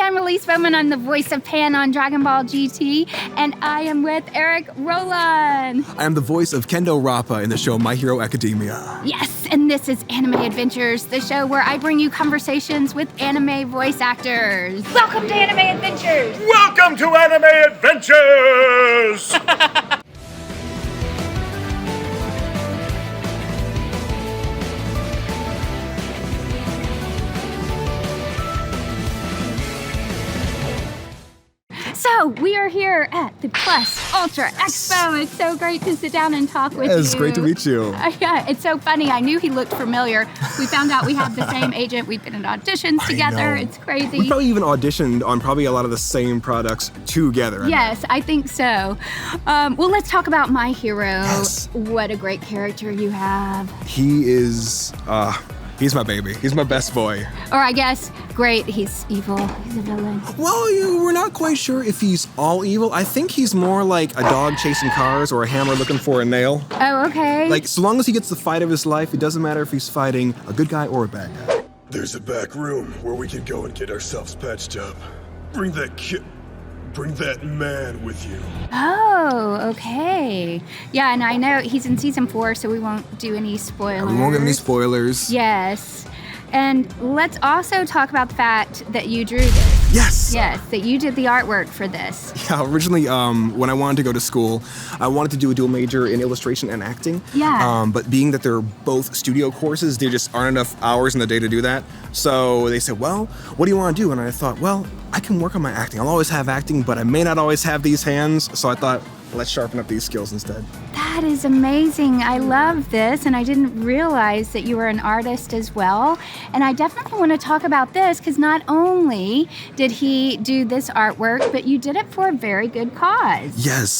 I'm Elise Baughman. I'm the voice of Pan on Dragon Ball GT, and I am with Eric Rolon. I am the voice of Kendō Rappa in the show My Hero Academia. Yes, and this is Anime Adventures, the show where I bring you conversations with anime voice actors. Welcome to Anime Adventures! Welcome to Anime Adventures! So, we are here at the Plus Ultra Expo. It's so great to sit down and talk with you. It's great to meet you. Yeah, it's so funny. I knew he looked familiar. We found out we have the same agent. We've been in auditions together. It's crazy. We probably even auditioned on probably a lot of the same products together. Yes, I think so. Well, let's talk about My Hero. Yes. What a great character you have. He is, he's my baby. He's my best boy. Or I guess, great, he's evil. He's a villain. Well, we're not quite sure if he's all evil. I think he's more like a dog chasing cars or a hammer looking for a nail. Oh, okay. Like, so long as he gets the fight of his life, it doesn't matter if he's fighting a good guy or a bad guy. There's a back room where we can go and get ourselves patched up. Bring that man with you. Oh, okay. Yeah, and I know he's in season 4, so we won't do any spoilers. We won't give any spoilers. Yes. And let's also talk about the fact that you drew this. Yes! Yes, that you did the artwork for this. Yeah, originally, when I wanted to go to school, I wanted to do a dual major in illustration and acting. Yeah. But being that they're both studio courses, there just aren't enough hours in the day to do that. So they said, well, what do you want to do? And I thought, well, I can work on my acting. I'll always have acting, but I may not always have these hands. So I thought, let's sharpen up these skills instead. That is amazing. I love this, and I didn't realize that you were an artist as well. And I definitely want to talk about this because not only did he do this artwork, but you did it for a very good cause. Yes.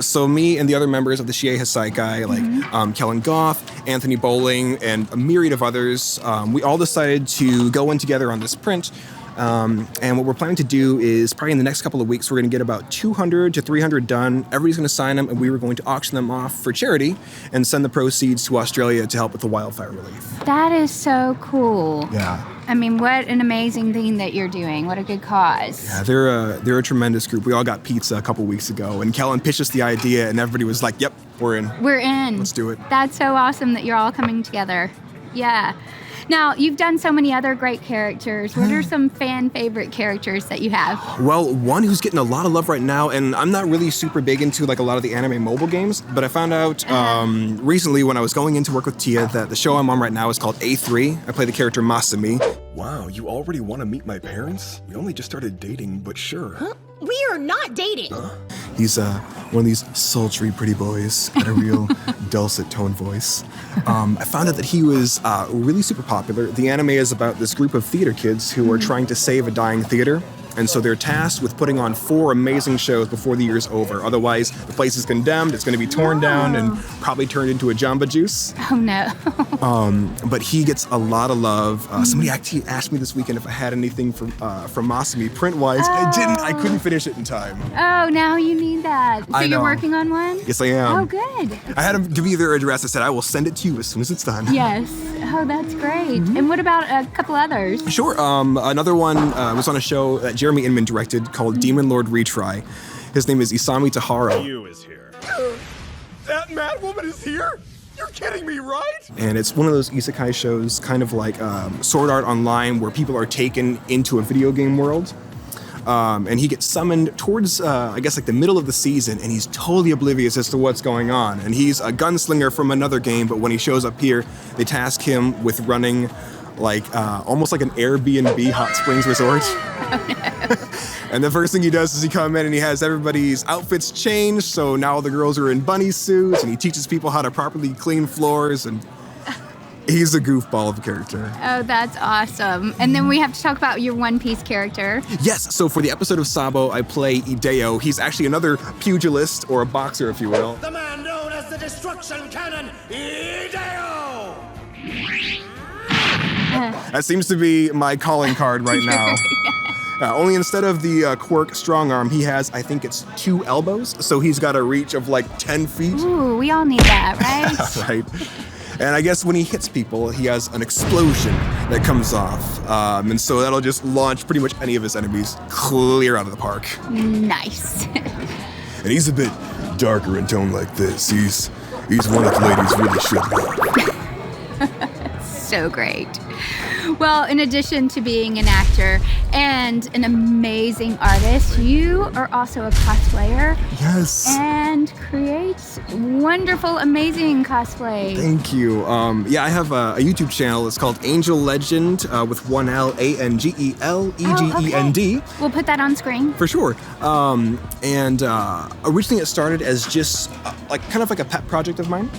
So me and the other members of the Shiei Hasaikai, like Kellen Goff, Anthony Bowling, and a myriad of others, we all decided to go in together on this print. And what we're planning to do is probably in the next couple of weeks, we're going to get about 200 to 300 done. Everybody's going to sign them, and we were going to auction them off for charity and send the proceeds to Australia to help with the wildfire relief. That is so cool. Yeah. I mean, what an amazing thing that you're doing. What a good cause. Yeah, they're a tremendous group. We all got pizza a couple weeks ago, and Kellen pitched us the idea, and everybody was like, yep, we're in. We're in. Let's do it. That's so awesome that you're all coming together. Yeah. Now, you've done so many other great characters. What are some fan favorite characters that you have? Well, one who's getting a lot of love right now, and I'm not really super big into like a lot of the anime mobile games, but I found out recently when I was going in to work with Tia that the show I'm on right now is called A3. I play the character Masumi. Wow, you already want to meet my parents? We only just started dating, but sure. Huh? We are not dating. He's one of these sultry pretty boys, got a real dulcet tone voice. I found out that he was really super popular. The anime is about this group of theater kids who are trying to save a dying theater. And so they're tasked with putting on 4 amazing shows before the year's over. Otherwise, the place is condemned, it's going to be torn down and probably turned into a Jamba Juice. Oh, no. But he gets a lot of love. Somebody actually asked me this weekend if I had anything from Masumi print-wise. I didn't. I couldn't finish it in time. Oh, now you need that. So I know. you're working on one? Yes, I am. Oh, good. I had him give me their address. I said, I will send it to you as soon as it's done. Yes. Oh, that's great. And what about a couple others? Sure. Another one was on a show that Jeremy Inman directed called Demon Lord Retry. His name is Isami Tahara. You is here. That mad woman is here? You're kidding me, right? And it's one of those isekai shows, kind of like Sword Art Online, where people are taken into a video game world. And he gets summoned towards, I guess, like the middle of the season, and he's totally oblivious as to what's going on. And he's a gunslinger from another game, but when he shows up here, they task him with running like almost like an Airbnb hot springs resort. Oh, no. And the first thing he does is he come in and he has everybody's outfits changed, so now the girls are in bunny suits, and he teaches people how to properly clean floors, and he's a goofball of a character. Oh, that's awesome. And then we have to talk about your One Piece character. Yes, so for the episode of Sabo, I play Ideo. He's actually another pugilist, or a boxer, if you will. The man known as the Destruction Cannon, Ideo! That seems to be my calling card right now. Only instead of the quirk strong arm, he has, I think it's 2 elbows, so he's got a reach of like 10 feet. Ooh, we all need that, right? Right. And I guess when he hits people, he has an explosion that comes off. And so that'll just launch pretty much any of his enemies clear out of the park. Nice. And he's a bit darker in tone like this. He's one that the ladies really should love. So great. Well, in addition to being an actor and an amazing artist, you are also a cosplayer. Yes. And create wonderful, amazing cosplay. Thank you. Yeah, I have a YouTube channel. It's called Angel Legend with one L, ANGELEGEND. Okay. We'll put that on screen. For sure. And originally it started as just kind of like a pet project of mine.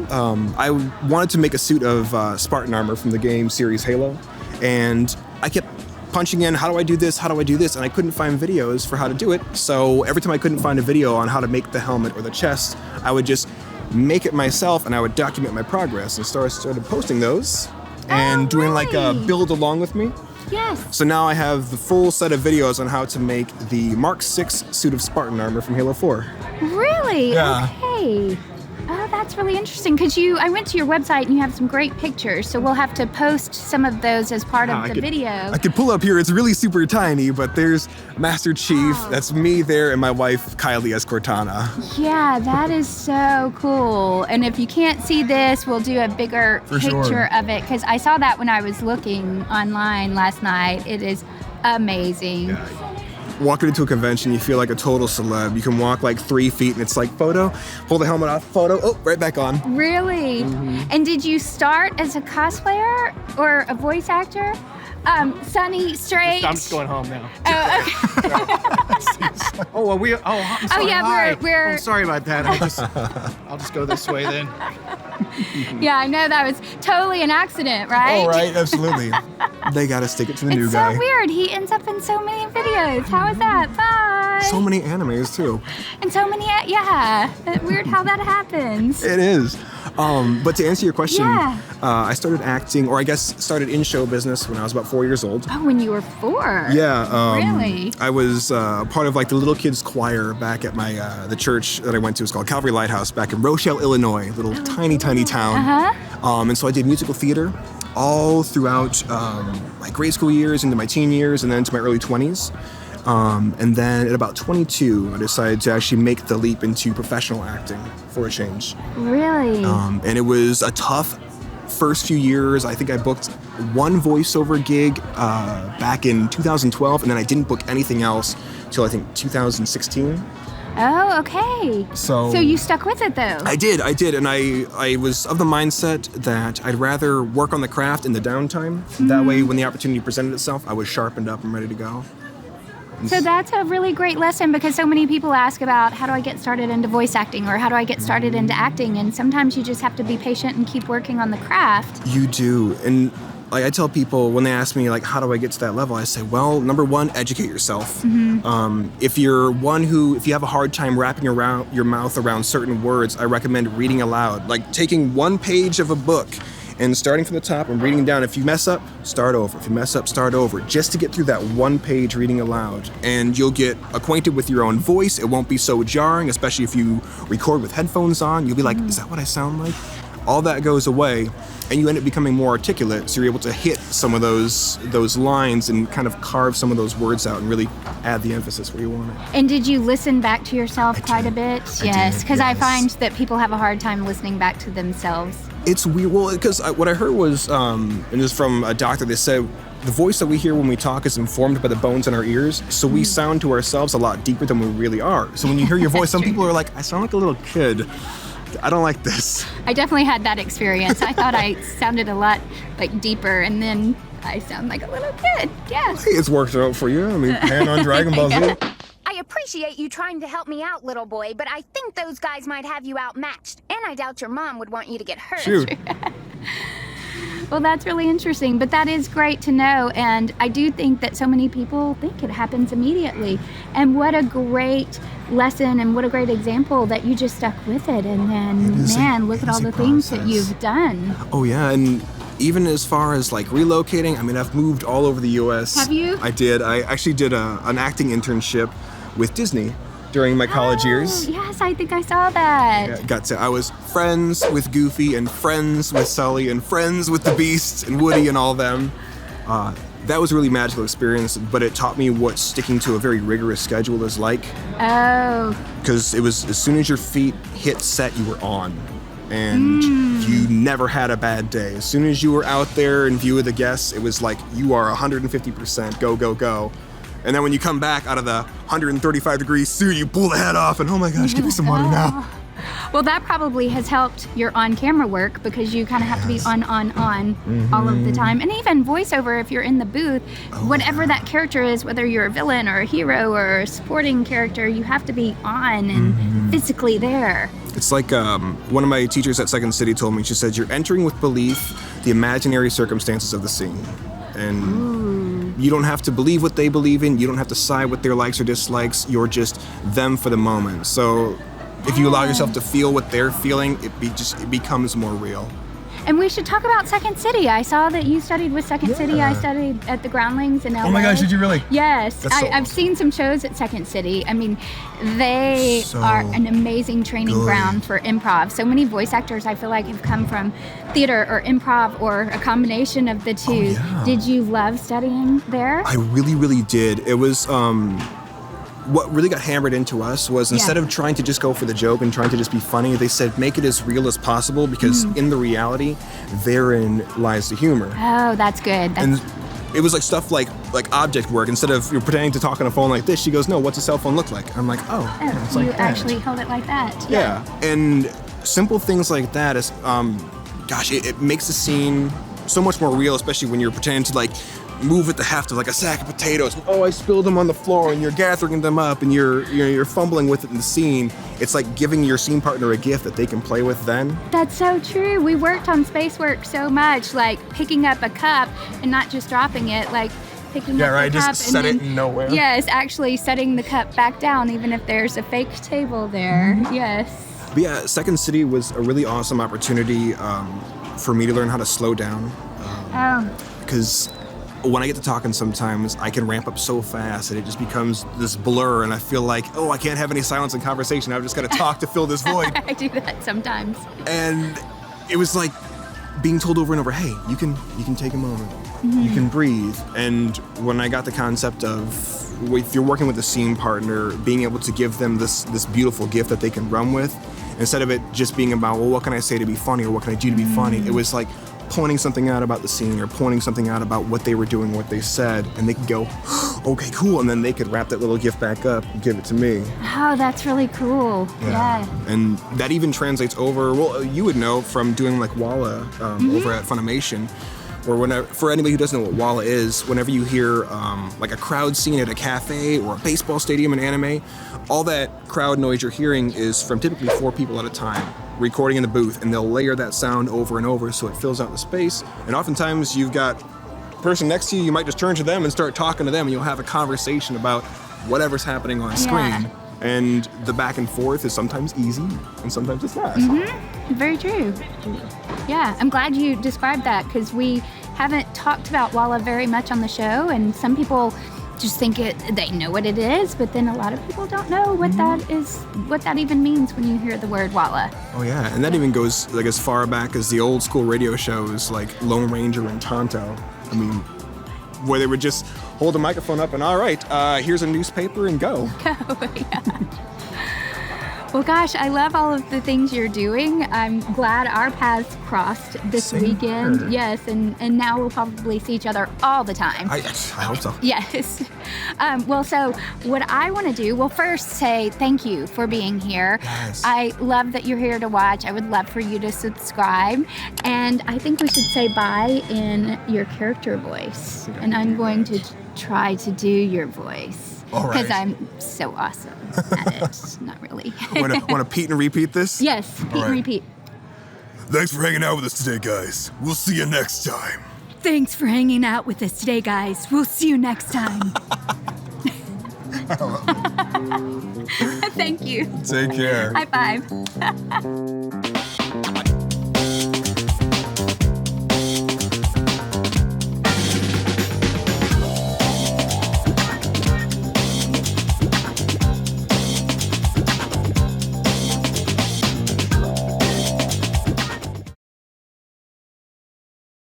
I wanted to make a suit of Spartan armor from the game series Halo. And I kept punching in, how do I do this? How do I do this? And I couldn't find videos for how to do it. So every time I couldn't find a video on how to make the helmet or the chest, I would just make it myself and I would document my progress. And started posting those and doing like a build along with me. Yes. So now I have the full set of videos on how to make the Mark 6 suit of Spartan armor from Halo 4. Really? Yeah. Okay. Oh, that's really interesting because I went to your website and you have some great pictures, so we'll have to post some of those as part of the video. I could pull up here, it's really super tiny, but there's Master Chief, that's me there, and my wife, Kylie as Cortana. Yeah, that is so cool. And if you can't see this, we'll do a bigger picture of it because I saw that when I was looking online last night. It is amazing. Yeah. Walking into a convention, you feel like a total celeb. You can walk like 3 feet and it's like photo, pull the helmet off, photo, oh, right back on. Really? And did you start as a cosplayer or a voice actor? Sunny, straight? I'm just going home now. Oh, okay. I'm sorry. Yeah, we're Oh, sorry about that. I'll just go this way then. Yeah, I know that was totally an accident, right? Oh, right, absolutely. They gotta stick it to the new guy. It's so weird. He ends up in so many videos. How is that? Bye. So many animes too. And so many, yeah. Weird how that happens. It is. But to answer your question, Yeah. I started acting, or I guess started in show business when I was about 4 years old. Oh, when you were 4? Yeah. Really? I was part of like the little kids choir back at my the church that I went to. It's called Calvary Lighthouse back in Rochelle, Illinois, little tiny town. And so I did musical theater all throughout my grade school years, into my teen years, and then into my early 20s. And then at about 22, I decided to actually make the leap into professional acting for a change. Really? And it was a tough first few years. I think I booked one voiceover gig back in 2012, and then I didn't book anything else till I think 2016. Oh, okay. So you stuck with it though? I did, and I was of the mindset that I'd rather work on the craft in the downtime. That way, when the opportunity presented itself, I was sharpened up and ready to go. So that's a really great lesson because so many people ask about how do I get started into voice acting or how do I get started into acting, and sometimes you just have to be patient and keep working on the craft. You do, and like I tell people when they ask me like how do I get to that level, I say, well, number one, educate yourself. If you have a hard time wrapping around your mouth around certain words, I recommend reading aloud, like taking one page of a book and starting from the top and reading down. If you mess up, start over. If you mess up, start over, just to get through that one page reading aloud. And you'll get acquainted with your own voice. It won't be so jarring, especially if you record with headphones on. You'll be like, is that what I sound like? All that goes away, and you end up becoming more articulate, so you're able to hit some of those lines and kind of carve some of those words out and really add the emphasis where you want it. And did you listen back to yourself quite a bit? Yes, because I yes. find that people have a hard time listening back to themselves. It's weird, well, because what I heard was, and it was from a doctor, they said, the voice that we hear when we talk is informed by the bones in our ears, so we sound to ourselves a lot deeper than we really are. So when you hear your voice, some people are like, I sound like a little kid. I don't like this. I definitely had that experience. I thought I sounded a lot like deeper, and then I sound like a little kid. Yes. Hey, it's worked out for you. I mean, hand on Dragon Ball Z. I appreciate you trying to help me out, little boy, but I think those guys might have you outmatched. And I doubt your mom would want you to get hurt. Shoot. Well, that's really interesting, but that is great to know, and I do think that so many people think it happens immediately. And what a great lesson and what a great example that you just stuck with it, and then, man, look at all the things that you've done. Oh, yeah, and even as far as like relocating, I mean, I've moved all over the U.S. Have you? I did. I actually did an acting internship with Disney during my college years. Yes, I think I saw that. Yeah, I was friends with Goofy and friends with Sully and friends with the Beasts and Woody and all of them. That was a really magical experience, but it taught me what sticking to a very rigorous schedule is like. Oh. Because it was as soon as your feet hit set, you were on. And you never had a bad day. As soon as you were out there in view of the guests, it was like you are 150%, go, go, go. And then when you come back out of the 135-degree suit, you pull the hat off and, oh my gosh, give me some water now. Well, that probably has helped your on-camera work because you kind of have to be on all of the time. And even voiceover, if you're in the booth, whatever that character is, whether you're a villain or a hero or a supporting character, you have to be on and physically there. It's like one of my teachers at Second City told me, she said, you're entering with belief the imaginary circumstances of the scene. And you don't have to believe what they believe in. You don't have to side with their likes or dislikes. You're just them for the moment. So if you allow yourself to feel what they're feeling, it becomes more real. And we should talk about Second City. I saw that you studied with Second City. I studied at the Groundlings in LA. Oh my gosh, did you really? Yes. That's so I've seen some shows at Second City. I mean, they are an amazing training ground for improv. So many voice actors, I feel like, have come from theater or improv or a combination of the two. Yeah. Did you love studying there? I really, really did. It was... what really got hammered into us was instead of trying to just go for the joke and trying to just be funny, they said make it as real as possible because in the reality, therein lies the humor. Oh, that's good. And it was like stuff like object work. Instead of you're pretending to talk on a phone like this, she goes, no, what's a cell phone look like? I'm like, it's like you that. actually held it like that. Yeah. And simple things like that is, it makes the scene so much more real, especially when you're pretending to like move with the heft of like a sack of potatoes. Oh, I spilled them on the floor, and you're gathering them up, and you're fumbling with it in the scene. It's like giving your scene partner a gift that they can play with then. That's so true. We worked on space work so much, like picking up a cup and not just dropping it, like picking up the cup just set it in nowhere. Yes, actually setting the cup back down, even if there's a fake table there. Yes. But yeah, Second City was a really awesome opportunity for me to learn how to slow down. Because when I get to talking sometimes, I can ramp up so fast and it just becomes this blur and I feel like, oh, I can't have any silence in conversation. I've just got to talk to fill this void. I do that sometimes. And it was like being told over and over, hey, you can take a moment. You can breathe. And when I got the concept of if you're working with a scene partner, being able to give them this beautiful gift that they can run with, instead of it just being about, well, what can I say to be funny or what can I do to be funny? It was like pointing something out about the scene or pointing something out about what they were doing, what they said, and they could go, okay, cool, and then they could wrap that little gift back up and give it to me. Oh, that's really cool. Yeah. And that even translates over, well, you would know from doing like Walla over at Funimation, or for anybody who doesn't know what Walla is, whenever you hear like a crowd scene at a cafe or a baseball stadium in anime, all that crowd noise you're hearing is from typically 4 people at a time, recording in the booth, and they'll layer that sound over and over so it fills out the space. And oftentimes you've got a person next to you, you might just turn to them and start talking to them, and you'll have a conversation about whatever's happening on screen. And the back and forth is sometimes easy and sometimes it's not. Very true. Yeah, I'm glad you described that because we haven't talked about Walla very much on the show, and some people just think they know what it is, but then a lot of people don't know what that is, what that even means when you hear the word Walla. Oh yeah, and that even goes like as far back as the old school radio shows like Lone Ranger and Tonto. I mean, where they would just hold a microphone up and all right, here's a newspaper and go. Well, gosh, I love all of the things you're doing. I'm glad our paths crossed this weekend. Here. Yes, and now we'll probably see each other all the time. I hope so. Yes. Well, so what I want to do, first say thank you for being here. Yes. I love that you're here to watch. I would love for you to subscribe. And I think we should say bye in your character voice. And I'm going to try to do your voice. Because I'm so awesome at it. Not really. Want to Pete and repeat this? Yes, Pete and repeat. Thanks for hanging out with us today, guys. We'll see you next time. Thanks for hanging out with us today, guys. We'll see you next time. Thank you. Take care. High five.